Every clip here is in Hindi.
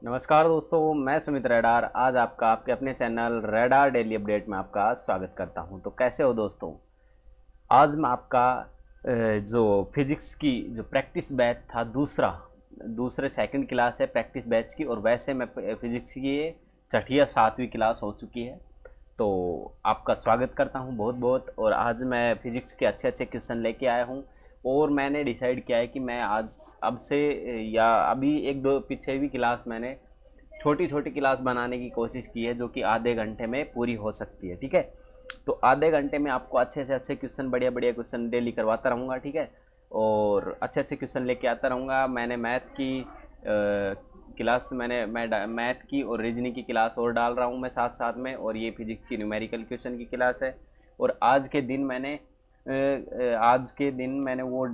नमस्कार दोस्तों, मैं सुमित रेडार आज आपका आपके अपने चैनल रेडार डेली अपडेट में आपका स्वागत करता हूं। तो कैसे हो दोस्तों। आज मैं आपका जो फिजिक्स की जो प्रैक्टिस बैच था दूसरे सेकंड क्लास है प्रैक्टिस बैच की, और वैसे मैं फिजिक्स की ये छठी या सातवीं क्लास हो चुकी है। तो आपका स्वागत करता हूं बहुत बहुत। और आज मैं फिजिक्स के अच्छे अच्छे क्वेश्चन लेके आया हूं, और मैंने डिसाइड किया है कि मैं आज अब से या अभी एक दो पीछे भी क्लास मैंने छोटी छोटी क्लास बनाने की कोशिश की है, जो कि आधे घंटे में पूरी हो सकती है। ठीक है, तो आधे घंटे में आपको अच्छे से अच्छे क्वेश्चन, बढ़िया बढ़िया क्वेश्चन डेली करवाता रहूँगा। ठीक है, और अच्छे अच्छे क्वेश्चन लेके आता रहूँगा। मैंने मैथ की क्लास मैं मैथ की और रीजनिंग की क्लास और डाल रहा हूँ मैं साथ साथ में, और ये फिजिक्स की न्यूमेरिकल क्वेश्चन की क्लास है। और आज के दिन मैंने वो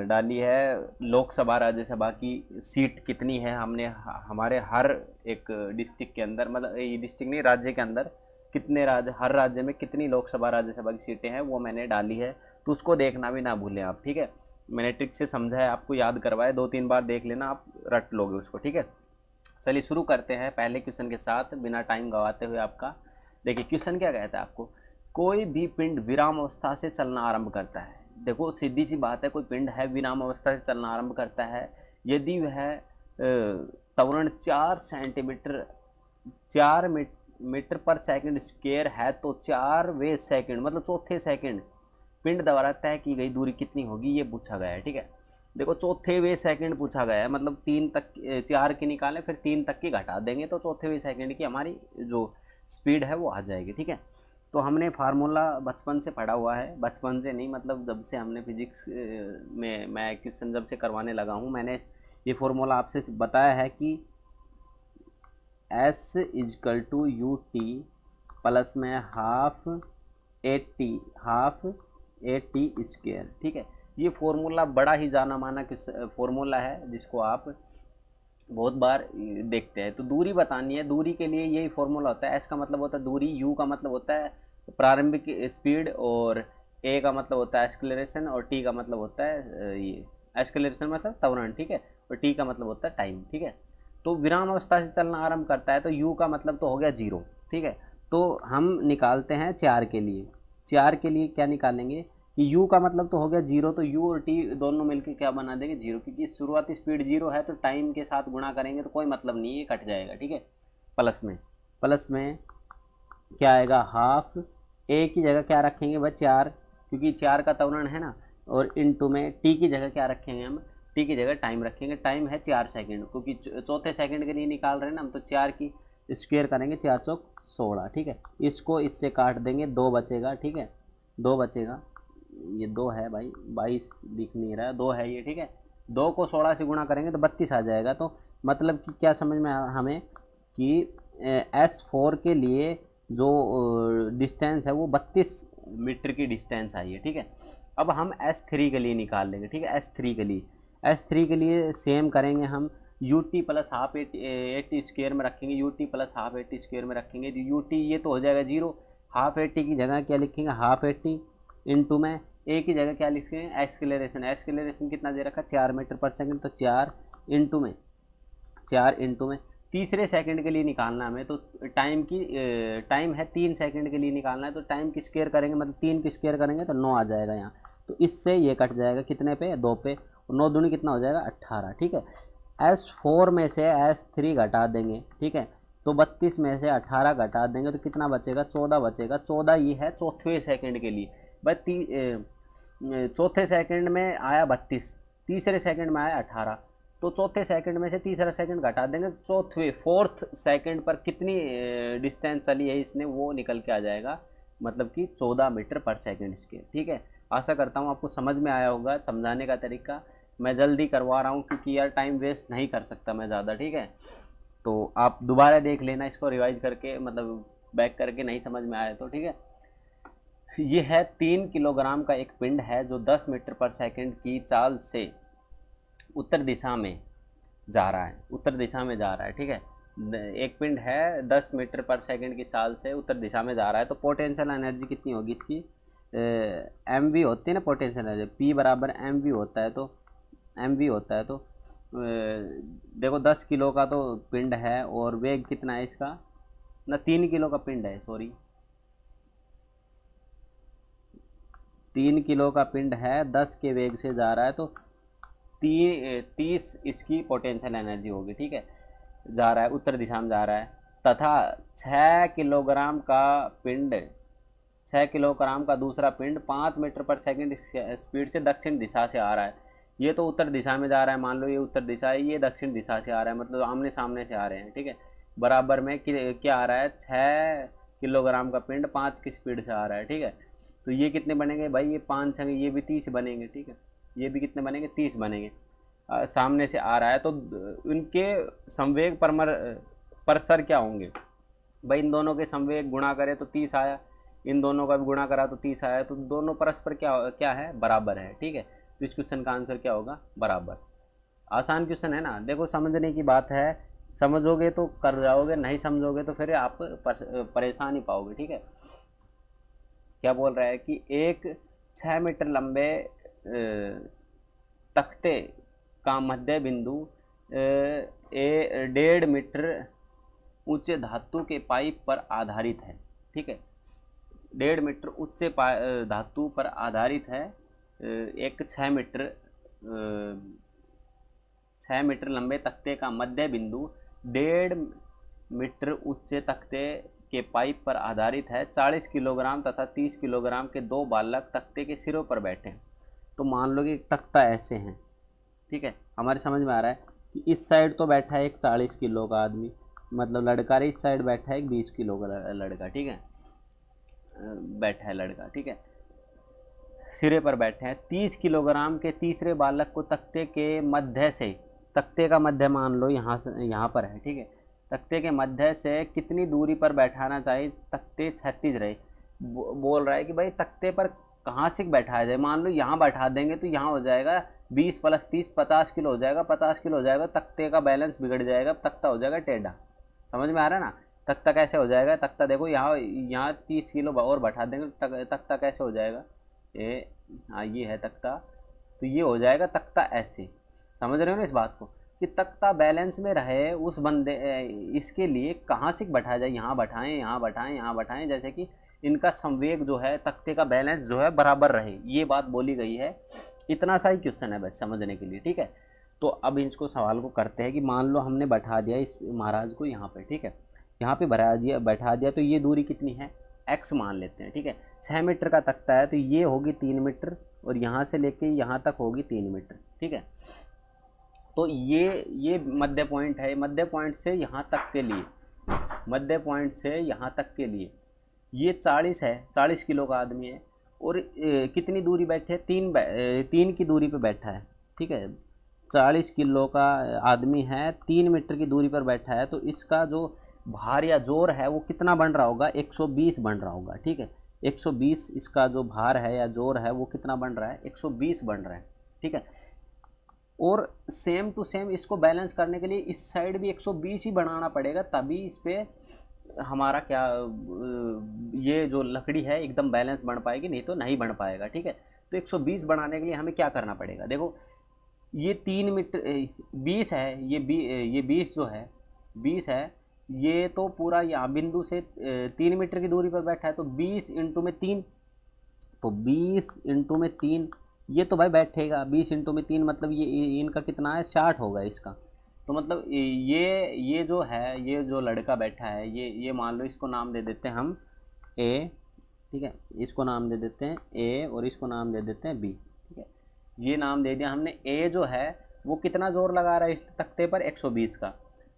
डाली है लोकसभा राज्यसभा की सीट कितनी है। हमने हमारे हर एक डिस्ट्रिक्ट के अंदर, मतलब ये डिस्ट्रिक्ट नहीं, राज्य के अंदर हर राज्य में कितनी लोकसभा राज्यसभा की सीटें हैं वो मैंने डाली है। तो उसको देखना भी ना भूलें आप। ठीक है, मैंने ट्रिक से समझा है, आपको याद करवाया, 2-3 बार देख लेना, आप रट लोगे उसको। ठीक है, चलिए शुरू करते हैं पहले क्वेश्चन के साथ बिना टाइम गवाते हुए। आपका देखिए क्वेश्चन क्या कहता है आपको। कोई भी पिंड विराम अवस्था से चलना आरंभ करता है। देखो सीधी सी बात है, कोई पिंड है विराम अवस्था से चलना आरंभ करता है यदि वह त्वरण 4 सेंटीमीटर 4 मीटर पर सेकंड स्क्वायर है, तो 4वें सेकंड मतलब चौथे सेकंड पिंड द्वारा तय की गई दूरी कितनी होगी, ये पूछा गया है। ठीक है, देखो चौथे सेकंड पूछा गया है, मतलब 3 तक 4 की निकालें फिर 3 तक की घटा देंगे तो चौथे सेकंड की हमारी जो स्पीड है वो आ जाएगी। ठीक है, तो हमने फार्मूला बचपन से पढ़ा हुआ है, बचपन से नहीं मतलब जब से हमने फिजिक्स में मैं क्वेश्चन जब से करवाने लगा हूँ, मैंने ये फार्मूला आपसे बताया है कि S is equal to u t plus में हाफ ए टी स्क्वेयर। ठीक है, ये फार्मूला बड़ा ही जाना माना फार्मूला है, जिसको आप बहुत बार देखते हैं। तो दूरी बतानी है, दूरी के लिए यही फार्मूला होता है। एस का मतलब होता है दूरी, यू का मतलब होता है प्रारंभिक स्पीड, और ए का मतलब होता है एक्सेलरेशन, और टी का मतलब होता है ये एक्सेलरेशन मतलब त्वरण। ठीक है, और टी का मतलब होता है टाइम। ठीक है, तो विराम अवस्था से चलना आरंभ करता है तो यू का मतलब तो हो गया 0। ठीक है, तो हम निकालते हैं 4 के लिए। 4 के लिए क्या निकालेंगे कि u का मतलब तो हो गया 0, तो u और t दोनों मिलकर क्या बना देंगे 0, क्योंकि शुरुआती स्पीड 0 है तो टाइम के साथ गुणा करेंगे तो कोई मतलब नहीं है, ये कट जाएगा। ठीक है, प्लस में क्या आएगा, हाफ ए की जगह क्या रखेंगे भाई 4, क्योंकि 4 का त्वरण है ना, और इनटू में टी की जगह क्या रखेंगे हम, टी की जगह टाइम रखेंगे। टाइम है 4 सेकंड, क्योंकि चौथे सेकंड के लिए निकाल रहे हैं ना हम, तो 4 की स्क्वायर करेंगे, 4 चौक 16। ठीक है, इसको इससे काट देंगे, 2 बचेगा। ठीक है, 2 बचेगा, ये 2 है भाई, 22 दिख नहीं रहा है, 2 है ये। ठीक है, 2 को 16 से गुणा करेंगे तो 32 आ जाएगा। तो मतलब कि क्या समझ में हमें कि S4 के लिए जो डिस्टेंस है वो 32 मीटर की डिस्टेंस आई है। ठीक है, अब हम S3 के लिए निकाल लेंगे। ठीक है, S3 के लिए सेम करेंगे हम, you t plus half a t square में रखेंगे, you t plus half a t square में रखेंगे, तो यू टी ये तो हो जाएगा 0, हाफ ए टी की जगह क्या लिखेंगे, हाफ ए टी इंटू में ए की जगह क्या लिखेंगे, एक्सलेरेशन कितना दे रखा, 4 मीटर पर सेकंड, तो 4 इंटू में तीसरे सेकंड के लिए निकालना हमें, तो टाइम है 3 सेकंड के लिए निकालना है, तो टाइम की स्क्वायर करेंगे मतलब 3 की स्क्वायर करेंगे तो 9 आ जाएगा यहाँ। तो इससे ये कट जाएगा कितने पे, 2 पे, और 9 दूनी कितना हो जाएगा 18। ठीक है, S4 में से S3 घटा देंगे। ठीक है, तो 32 में से 18 घटा देंगे तो कितना बचेगा, 14 बचेगा। 14 ये है चौथे सेकंड के लिए। चौथे सेकंड में आया 32, तीसरे सेकंड में आया 18, तो चौथे सेकंड में से तीसरा सेकंड घटा देंगे, फोर्थ सेकंड पर कितनी डिस्टेंस चली है इसने वो निकल के आ जाएगा, मतलब कि 14 मीटर पर सेकंड स्क्वायर। ठीक है, आशा करता हूँ आपको समझ में आया होगा समझाने का तरीका। मैं जल्दी करवा रहा हूँ क्योंकि यार टाइम वेस्ट नहीं कर सकता मैं ज़्यादा। ठीक है, तो आप दोबारा देख लेना इसको रिवाइज करके, मतलब बैक करके, नहीं समझ में आया तो। ठीक है, ये है 3 किलोग्राम का एक पिंड है जो 10 मीटर पर सेकंड की चाल से उत्तर दिशा में जा रहा है। ठीक है, एक पिंड है 10 मीटर पर सेकंड की चाल से उत्तर दिशा में जा रहा है, तो पोटेंशियल एनर्जी कितनी होगी इसकी, एम वी होती है ना पोटेंशियल एनर्जी, पी बराबर एम वी होता है, तो देखो 10 किलो का तो पिंड है और वेग कितना है इसका, ना 3 किलो का पिंड है, सॉरी 3 किलो का पिंड है, 10 के वेग से जा रहा है, तो 30 इसकी पोटेंशियल एनर्जी होगी, ठीक है, जा रहा है उत्तर दिशा में जा रहा है। तथा 6 किलोग्राम का पिंड, 6 किलोग्राम का दूसरा पिंड 5 मीटर पर सेकंड स्पीड से दक्षिण दिशा से आ रहा है। ये तो उत्तर दिशा में जा रहा है, मान लो ये उत्तर दिशा है, ये दक्षिण दिशा से आ रहा है, मतलब आमने सामने से आ रहे हैं, ठीक है। बराबर में क्या आ रहा है, 6 किलोग्राम का पिंड 5 की स्पीड से आ रहा है, ठीक है। तो ये कितने बनेंगे भाई, ये 5 छंगे, ये भी 30 बनेंगे, ठीक है। ये भी कितने बनेंगे, 30 बनेंगे। सामने से आ रहा है तो उनके संवेग परसर क्या होंगे भाई, इन दोनों के संवेग गुणा करें तो 30 आया, इन दोनों का भी गुणा करा तो 30 आया, तो दोनों परस्पर क्या क्या है, बराबर है, ठीक है। तो इस क्वेश्चन का आंसर क्या होगा, बराबर। आसान क्वेश्चन है ना, देखो समझने की बात है, समझोगे तो कर जाओगे, नहीं समझोगे तो फिर आप परेशान ही पाओगे, ठीक है। क्या बोल रहा है कि एक 6 मीटर लंबे तख्ते का मध्य बिंदु 1.5 मीटर ऊंचे धातु के पाइप पर आधारित है, ठीक है। 1.5 मीटर ऊंचे धातु पर आधारित है। एक 6 मीटर लंबे तख्ते का मध्य बिंदु 1.5 मीटर ऊंचे तख्ते के पाइप पर आधारित है। 40 किलोग्राम तथा 30 किलोग्राम के दो बालक तख्ते के सिरों पर बैठे हैं। तो मान लो कि तख्ता ऐसे हैं, ठीक है, हमारे समझ में आ रहा है कि इस साइड तो बैठा है एक 40 किलो का आदमी, मतलब लड़का, इस साइड बैठा है एक 20 किलो का लड़का, ठीक है, बैठा है लड़का, ठीक है, सिरे पर बैठे हैं। 30 किलोग्राम के तीसरे बालक को तख्ते के मध्य से, तख्ते का मध्य मान लो यहाँ से यहाँ पर है, ठीक है, तख्ते के मध्य से कितनी दूरी पर बैठाना चाहिए, तख्ते क्षैतिज रहे। बोल रहा है कि भाई तख्ते पर कहाँ से बैठाया जाए, मान लो यहाँ बैठा देंगे तो यहाँ हो जाएगा 20 + 30 50 किलो हो जाएगा, 50 किलो हो जाएगा, तख्ते का बैलेंस बिगड़ जाएगा, तख्ता हो जाएगा टेढ़ा। समझ में आ रहा है ना, तख्ता कैसे हो जाएगा, तख्ता देखो यहाँ 30 किलो और बैठा देंगे, तख्ता कैसे हो जाएगा, ये हाँ ये है तख्ता, तो ये हो जाएगा तख्ता ऐसे। समझ रहे हो ना इस बात को, कि तख्ता बैलेंस में रहे उस बंदे, इसके लिए कहाँ से बैठाया जाए, यहाँ बैठाएं, यहाँ बैठाएं, यहाँ बैठाएं, जैसे कि इनका संवेग जो है, तख्ते का बैलेंस जो है बराबर रहे, ये बात बोली गई है। इतना सा ही क्वेश्चन है बस समझने के लिए, ठीक है। तो अब इसको सवाल को करते हैं कि मान लो हमने बैठा दिया इस महाराज को यहाँ पे, ठीक है, यहाँ पे बैठा दिया, तो ये दूरी कितनी है, x मान लेते हैं, ठीक है। 6 मीटर का तख्ता है तो ये होगी 3 मीटर और यहाँ से लेके यहाँ तक होगी 3 मीटर, ठीक है। तो ये मध्य पॉइंट है, मध्य पॉइंट से यहाँ तक के लिए, मध्य पॉइंट से यहाँ तक के लिए ये 40 है, 40 किलो का आदमी है, और कितनी दूरी बैठे, 3 की दूरी पे बैठा है, ठीक है। 40 किलो का आदमी है, 3 मीटर की दूरी पर बैठा है, तो इसका जो भार या जोर है वो कितना बन रहा होगा, 120 बन रहा होगा, ठीक है। 120 इसका जो भार है या जोर है वो कितना बन रहा है, 120 बन रहा है, ठीक है। और सेम टू सेम इसको बैलेंस करने के लिए इस साइड भी 120 ही बनाना पड़ेगा, तभी इस पर हमारा क्या ये जो लकड़ी है एकदम बैलेंस बन पाएगी, नहीं तो नहीं बन पाएगा, ठीक है। तो 120 बनाने के लिए हमें क्या करना पड़ेगा, देखो ये 3 मीटर 20 है, ये 20 जो है 20 है, ये तो पूरा यहाँ बिंदु से 3 मीटर की दूरी पर बैठा है, तो 20 इंटू में 3, तो 20 इंटू में 3, ये तो भाई बैठेगा, 20 इंटू में 3 मतलब ये इनका कितना है, 60 होगा इसका। तो मतलब ये जो है, ये जो लड़का बैठा है, ये मान लो इसको नाम दे देते हैं हम ए, ठीक है, इसको नाम दे देते हैं ए और इसको नाम दे देते हैं बी, ठीक है। ये नाम दे दिया हमने। ए जो है वो कितना जोर लगा रहा है इस तख्ते पर, 120 का,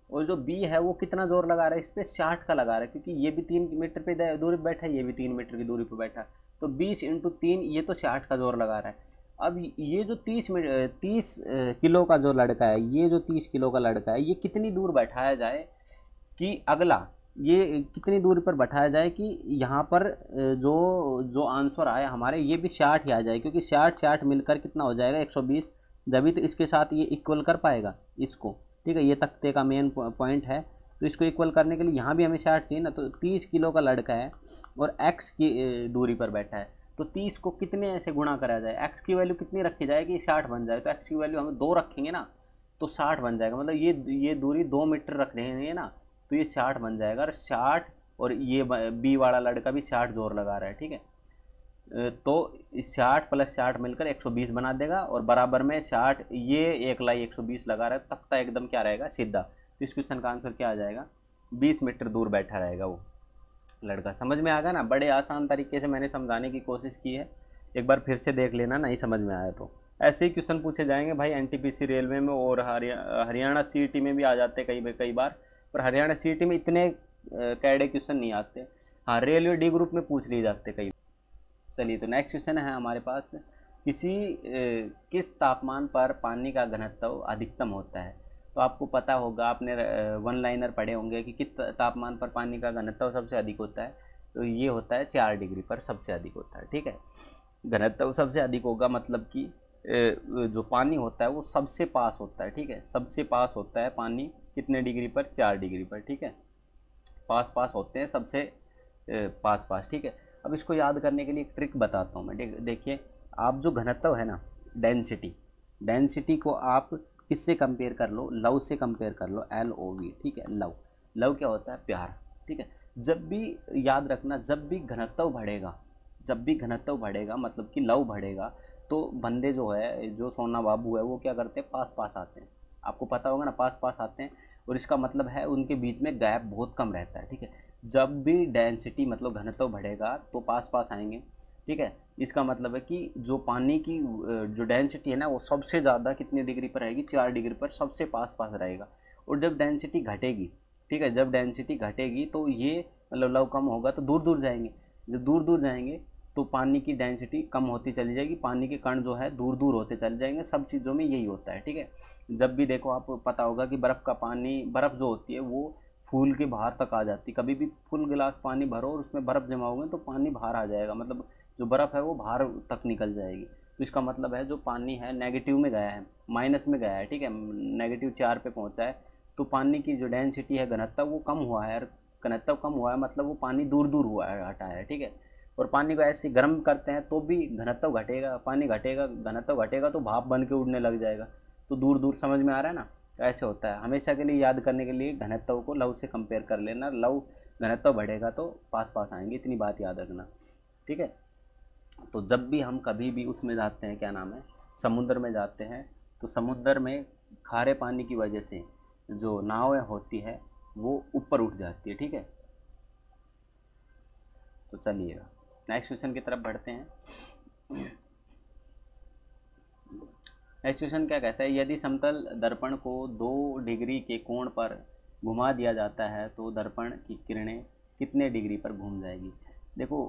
और जो बी है वो कितना जोर लगा रहा है इस पर, 60 का लगा रहा है, क्योंकि ये भी 3 मीटर पे दूरी पर बैठा है, ये भी 3 मीटर की दूरी पर बैठा है, तो 20 इंटू 3, ये तो 60 का जोर लगा रहा है। अब ये जो 30 किलो का जो लड़का है, ये जो 30 किलो का लड़का है, ये कितनी दूर बैठाया जाए कि अगला, ये कितनी दूरी पर बैठाया जाए कि यहाँ पर जो आंसर आया हमारे, ये भी 60 ही आ जाए, क्योंकि 60 मिलकर कितना हो जाएगा, 120, जब तो इसके साथ ये इक्वल कर पाएगा इसको, ठीक है। ये तख्ते का मेन पॉइंट है, तो इसको इक्वल करने के लिए यहाँ भी हमें 60 चाहिए ना, तो 30 किलो का लड़का है और x की दूरी पर बैठा है, तो 30 को कितने ऐसे गुणा करा जाए, x की वैल्यू कितनी रखी जाए कि 60 बन जाए, तो x की वैल्यू हम 2 रखेंगे ना, तो 60 बन जाएगा। मतलब ये दूरी 2 मीटर रख रहे हैं ना, तो ये 60 बन जाएगा। और 60, और ये बी वाला लड़का भी 60 जोर लगा रहा है, ठीक है। तो 60 प्लस 60 मिलकर 120 बना देगा, और बराबर में 60 ये एक लाई 120 लगा रहा है, तख्ता एकदम क्या रहेगा, सीधा। तो इस क्वेश्चन का आंसर क्या आ जाएगा, 20 मीटर दूर बैठा रहेगा वो लड़का। समझ में आ गया ना, बड़े आसान तरीके से मैंने समझाने की कोशिश की है, एक बार फिर से देख लेना नहीं समझ में आया तो। ऐसे ही क्वेश्चन पूछे जाएंगे भाई एनटीपीसी रेलवे में, और हरियाणा सीईटी में भी आ जाते कई बार, पर हरियाणा सीईटी में इतने कैडे क्वेश्चन नहीं आते। हाँ, रेलवे डी ग्रुप में पूछ लिए जाते कई। चलिए, तो नेक्स्ट क्वेश्चन है हमारे पास, किस तापमान पर पानी का घनत्व अधिकतम होता है। तो आपको पता होगा, आपने वन लाइनर पढ़े होंगे कि किस तापमान पर पानी का घनत्व सबसे अधिक होता है। तो ये होता है 4 डिग्री पर सबसे अधिक होता है, ठीक है। घनत्व सबसे अधिक होगा मतलब कि जो पानी होता है वो सबसे पास होता है, ठीक है। सबसे पास होता है पानी कितने डिग्री पर, 4 डिग्री पर, ठीक है। पास पास होते हैं सबसे पास पास, ठीक है। अब इसको याद करने के लिए एक ट्रिक बताता हूँ मैं। देखिए, आप जो घनत्व है ना, डेंसिटी को आप किससे कंपेयर कर लो, लव से कंपेयर कर लो, LOV, ठीक है। लव क्या होता है, प्यार, ठीक है। जब भी याद रखना, जब भी घनत्व बढ़ेगा मतलब कि लव बढ़ेगा, तो बंदे जो है, जो सोना बाबू है, वो क्या करते हैं, पास पास आते हैं। आपको पता होगा ना, पास पास आते हैं, और इसका मतलब है उनके बीच में गैप बहुत कम रहता है, ठीक है। जब भी डेंसिटी मतलब घनत्व बढ़ेगा तो पास पास आएंगे, ठीक है। इसका मतलब है कि जो पानी की जो डेंसिटी है ना, वो सबसे ज़्यादा कितने डिग्री पर रहेगी, 4 डिग्री पर सबसे पास पास रहेगा। और जब डेंसिटी घटेगी, ठीक है, जब डेंसिटी घटेगी तो ये मतलब लव कम होगा तो दूर दूर जाएंगे। जब दूर दूर जाएंगे तो पानी की डेंसिटी कम होती चली जाएगी, पानी के कण जो है दूर दूर होते चले जाएंगे। सब चीज़ों में यही होता है, ठीक है। जब भी देखो, आपको पता होगा कि बर्फ़ का पानी, बर्फ़ जो होती है वो फूल के बाहर तक आ जाती है। कभी भी फुल गिलास पानी भरो और उसमें बर्फ़ जमा होगी तो पानी बाहर आ जाएगा, मतलब जो बर्फ़ है वो बाहर तक निकल जाएगी। तो इसका मतलब है जो पानी है नेगेटिव में गया है, माइनस में गया है, ठीक है, -4 पे पहुंचा है। तो पानी की जो डेंसिटी है, घनत्व, वो कम हुआ है। और घनत्व कम हुआ है मतलब वो पानी दूर दूर हुआ है, हटा है, ठीक है। और पानी को ऐसे गर्म करते हैं तो भी घनत्व घटेगा, पानी घटेगा, घनत्व घटेगा तो भाप बन के उड़ने लग जाएगा, तो दूर दूर। समझ में आ रहा है ना, ऐसे होता है। हमेशा के लिए याद करने के लिए घनत्व को लव से कंपेयर कर लेना, लव घनत्व बढ़ेगा तो पास पास आएंगे, इतनी बात याद रखना, ठीक है। तो जब भी हम कभी भी उसमें जाते हैं, क्या नाम है, समुद्र में जाते हैं, तो समुद्र में खारे पानी की वजह से जो नावें होती है वो ऊपर उठ जाती है, ठीक है। तो चलिएगा नेक्स्ट क्वेश्चन की तरफ बढ़ते हैं। नेक्स्ट क्वेश्चन क्या कहता है, यदि समतल दर्पण को 2 डिग्री के कोण पर घुमा दिया जाता है तो दर्पण की किरणें कितने डिग्री पर घूम जाएगी। देखो,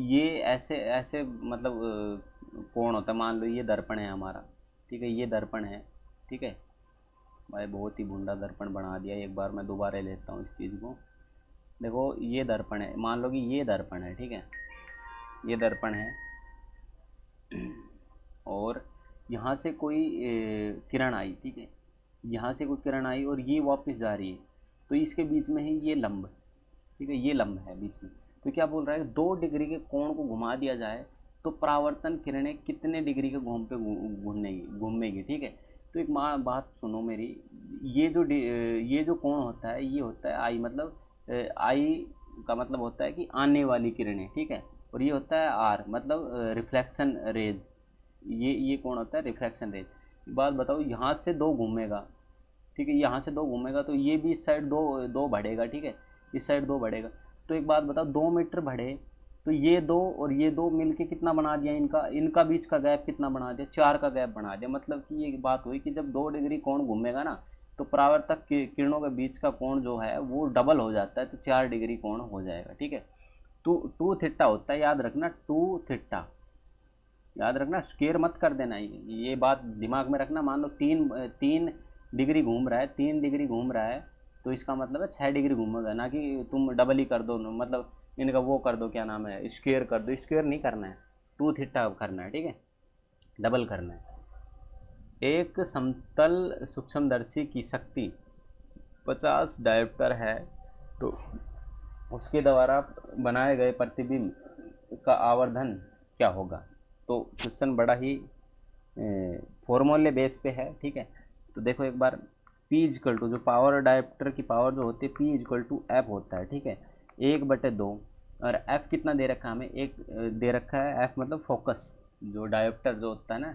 ये ऐसे ऐसे मतलब कोण होता है। मान लो ये दर्पण है हमारा, ठीक है, ये दर्पण है, ठीक है। भाई बहुत ही भुंडा दर्पण बना दिया, एक बार मैं दोबारा लेता हूँ इस चीज़ को। देखो, ये दर्पण है, मान लो कि ये दर्पण है, ठीक है, ये दर्पण है, और यहाँ से कोई किरण आई, ठीक है, यहाँ से कोई किरण आई और ये वापस जा रही है, तो इसके बीच में है ये लंब, ठीक है, ये लंब है बीच में। तो क्या बोल रहा है, 2 डिग्री के कोण को घुमा दिया जाए तो परावर्तन किरणें कितने डिग्री के कोण पे घूमेगी, ठीक है। तो एक बात सुनो मेरी, ये जो कोण होता है, ये होता है आई, मतलब आई का मतलब होता है कि आने वाली किरणें, ठीक है। और ये होता है आर, मतलब रिफ्लेक्शन रेज। ये कौन होता है, रिफ्रैक्शन रेज। बात बताओ, यहाँ से 2 घूमेगा, ठीक है, यहाँ से 2 घूमेगा तो ये भी इस साइड दो बढ़ेगा, ठीक है, इस साइड 2 बढ़ेगा। तो एक बात बताओ, 2 मीटर बढ़े तो ये 2 और ये 2 मिलके कितना बना दिया, इनका बीच का गैप कितना बना दिया, 4 का गैप बना दिया। मतलब कि ये बात हुई कि जब 2 डिग्री कोण घूमेगा ना, तो परावर्तक किरणों के बीच का कोण जो है वो डबल हो जाता है, तो 4 डिग्री कोण हो जाएगा, ठीक है। टू थीटा होता है, याद रखना, 2 थीटा याद रखना, स्क्वायर मत कर देना, ये बात दिमाग में रखना। मान लो 3 डिग्री घूम रहा है, 3 डिग्री घूम रहा है, तो इसका मतलब है 6 डिग्री घूमेगा, ना कि तुम डबल ही कर दो, मतलब इनका वो कर दो, क्या नाम है, स्क्वायर कर दो। स्क्वायर नहीं करना है, 2 थीटा करना है, ठीक है, डबल करना है। एक समतल सूक्ष्मदर्शी की शक्ति 50 डायोप्टर है, तो उसके द्वारा बनाए गए प्रतिबिंब का आवर्धन क्या होगा। तो क्वेश्चन बड़ा ही फॉर्मूले बेस पे है, ठीक है। तो देखो एक बार, P इजकल टू, जो पावर डायोप्टर की पावर जो होती है P इजकल टू F होता है, ठीक है, 1/2। और F कितना दे रखा है हमें, एक दे रखा है, F मतलब फोकस, जो डायोप्टर जो होता है ना,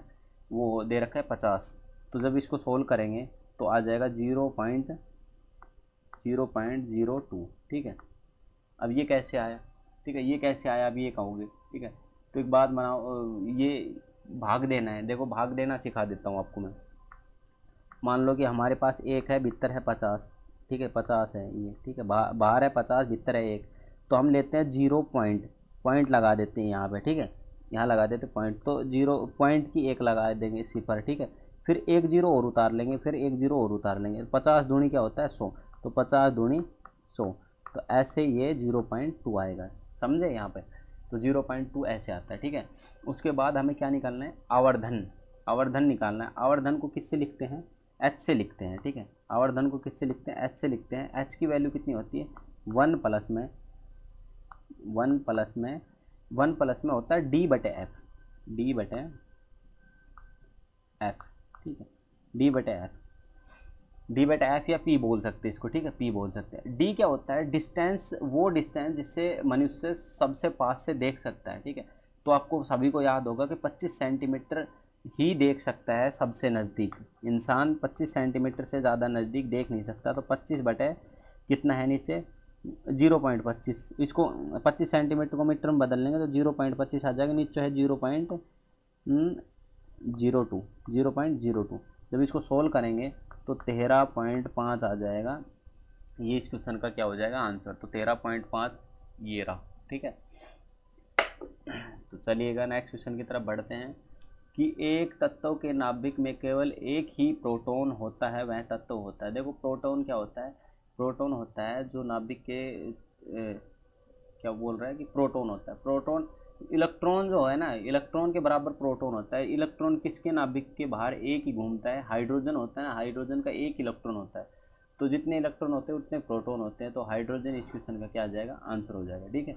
वो दे रखा है 50। तो जब इसको सोल्व करेंगे तो आ जाएगा 0.02, ठीक है। अब ये कैसे आया, ठीक है, ये कैसे आया, अब ये कहोगे, ठीक है। तो एक बात बनाओ, ये भाग देना है, देखो भाग देना सिखा देता हूँ आपको मैं। मान लो कि हमारे पास एक है, भीतर है 50, ठीक है, 50 है ये, ठीक है, बाहर है 50, भीतर है एक। तो हम लेते हैं 0 पॉइंट, पॉइंट लगा देते हैं यहाँ पे, ठीक है, यहाँ लगा देते पॉइंट, तो 0 पॉइंट की एक लगा देंगे सिफर, ठीक है। फिर एक जीरो और उतार लेंगे, फिर एक जीरो और उतार लेंगे, 50 दूनी क्या होता है 100, तो 50 दूनी 100, तो ऐसे ये 0.2 आएगा, समझे यहाँ पे। तो 0.2 ऐसे आता है, ठीक है। उसके बाद हमें क्या निकालना है, आवर्धन, आवर्धन निकालना है। आवर्धन को किससे लिखते हैं, एच से लिखते हैं, ठीक है। आवर्धन को किससे लिखते हैं, एच से लिखते हैं। एच की वैल्यू कितनी होती है, 1 प्लस में 1 प्लस में होता है D/F, D/F, ठीक है, D/F या P बोल सकते हैं इसको, ठीक है, P बोल सकते हैं। D क्या होता है, डिस्टेंस, वो डिस्टेंस जिससे मनुष्य सबसे पास से देख सकता है, ठीक है। तो आपको सभी को याद होगा कि 25 सेंटीमीटर ही देख सकता है सबसे नज़दीक, इंसान 25 सेंटीमीटर से ज़्यादा नज़दीक देख नहीं सकता। तो 25 बटे कितना है नीचे, 0.25, इसको 25 सेंटीमीटर को मीटर में बदल लेंगे तो 0.25 आ जाएगा, नीचे है 0.02। जब इसको सोल्व करेंगे तो 13.5 आ जाएगा। ये इस क्वेश्चन का क्या हो जाएगा आंसर, तो 13.5 ये रहा, ठीक है। तो चलिएगा नेक्स्ट क्वेश्चन की तरफ बढ़ते हैं कि एक तत्व के नाभिक में केवल एक ही प्रोटॉन होता है, वह तत्व होता है। देखो प्रोटॉन क्या होता है, प्रोटॉन होता है जो नाभिक के क्या बोल रहा है कि प्रोटॉन होता है। प्रोटॉन, इलेक्ट्रॉन जो है ना, इलेक्ट्रॉन के बराबर प्रोटॉन होता है। इलेक्ट्रॉन किसके नाभिक के बाहर एक ही घूमता है, हाइड्रोजन होता है ना, हाइड्रोजन का एक इलेक्ट्रॉन होता है। तो जितने इलेक्ट्रॉन होते हैं उतने प्रोटॉन होते हैं, तो हाइड्रोजन इस क्वेश्चन का क्या आ जाएगा, आंसर हो जाएगा, ठीक है।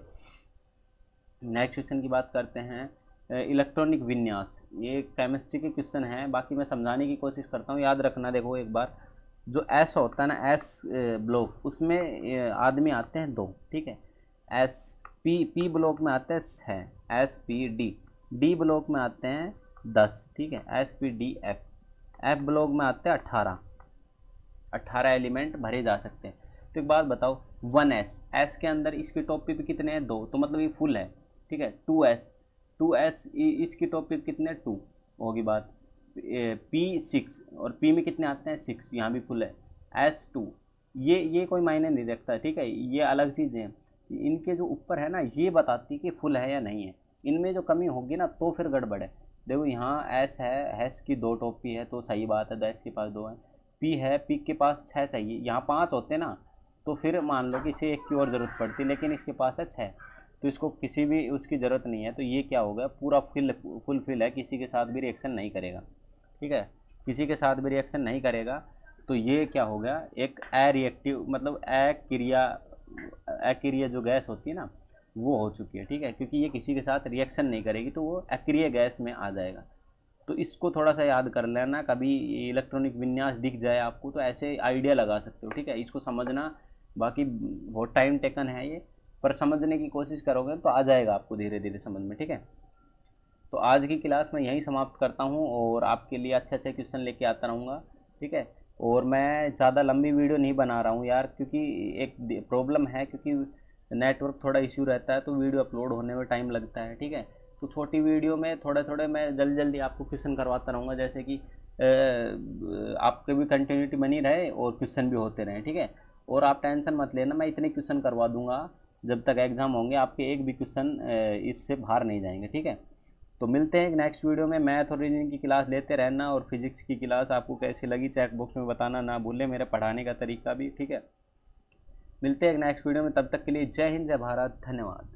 नेक्स्ट क्वेश्चन की बात करते हैं, इलेक्ट्रॉनिक विन्यास। ये केमिस्ट्री के क्वेश्चन है, बाकी मैं समझाने की कोशिश करता हूँ, याद रखना। देखो एक बार, जो एस होता है ना, एस ब्लॉक, उसमें आदमी आते हैं 2, ठीक है। एस पी ब्लॉक में आते हैं 6, SPD। डी ब्लॉक में आते हैं 10, ठीक है, SPDF। एफ ब्लॉक में आते हैं 18 एलिमेंट भरे जा सकते हैं। तो एक बात बताओ, 1s, एस के अंदर इसकी टॉप पे कितने हैं, 2, तो मतलब ये फुल है, ठीक है। 2s इसकी टॉप पे कितने, 2 होगी बात। P6, और P में कितने आते हैं 6, यहाँ भी फुल है। S2, ये कोई मायने नहीं रखता, ठीक है, ये अलग चीज़ है। इनके जो ऊपर है ना, ये बताती है कि फुल है या नहीं है। इनमें जो कमी होगी ना तो फिर गड़बड़ है। देखो यहाँ S है, S की 2 टॉप P है तो सही बात है, 10 के पास 2 है। P है, P के पास 6 चाहिए, यहाँ 5 होते ना तो फिर मान लो कि इसे 1 की और ज़रूरत पड़ती, लेकिन इसके पास है 6, तो इसको किसी भी उसकी ज़रूरत नहीं है। तो ये क्या होगा, पूरा फुल फिल है, किसी के साथ भी रिएक्शन नहीं करेगा, ठीक है, किसी के साथ भी रिएक्शन नहीं करेगा। तो ये क्या हो गया, एक अरिएक्टिव, मतलब अक्रिय जो गैस होती है ना, वो हो चुकी है, ठीक है, क्योंकि ये किसी के साथ रिएक्शन नहीं करेगी तो वो अक्रिय गैस में आ जाएगा। तो इसको थोड़ा सा याद कर लेना, कभी इलेक्ट्रॉनिक विन्यास दिख जाए आपको तो ऐसे आइडिया लगा सकते हो, ठीक है, इसको समझना। बाकी बहुत टाइम टेकन है ये, पर समझने की कोशिश करोगे तो आ जाएगा आपको धीरे धीरे समझ में, ठीक है। तो आज की क्लास मैं यहीं समाप्त करता हूँ और आपके लिए अच्छे अच्छे क्वेश्चन लेके आता रहूँगा, ठीक है। और मैं ज़्यादा लंबी वीडियो नहीं बना रहा हूँ यार, क्योंकि एक प्रॉब्लम है, क्योंकि नेटवर्क थोड़ा इश्यू रहता है तो वीडियो अपलोड होने में टाइम लगता है, ठीक है। तो छोटी वीडियो में थोड़े थोड़े मैं जल्दी जल्दी आपको क्वेश्चन करवाता रहूँगा, जैसे कि आपके भी कंटिन्यूटी बनी रहे और क्वेश्चन भी होते रहें, ठीक है। और आप टेंशन मत लेना, मैं इतने क्वेश्चन करवा दूँगा जब तक एग्ज़ाम होंगे, आपके एक भी क्वेश्चन इससे बाहर नहीं जाएंगे, ठीक है। तो मिलते हैं नेक्स्ट वीडियो में। मैथ और रीजनिंग की क्लास लेते रहना, और फिजिक्स की क्लास आपको कैसी लगी चैट बॉक्स में बताना ना भूलें, मेरे पढ़ाने का तरीका भी, ठीक है। मिलते हैं नेक्स्ट वीडियो में, तब तक के लिए जय हिंद, जय भारत, धन्यवाद।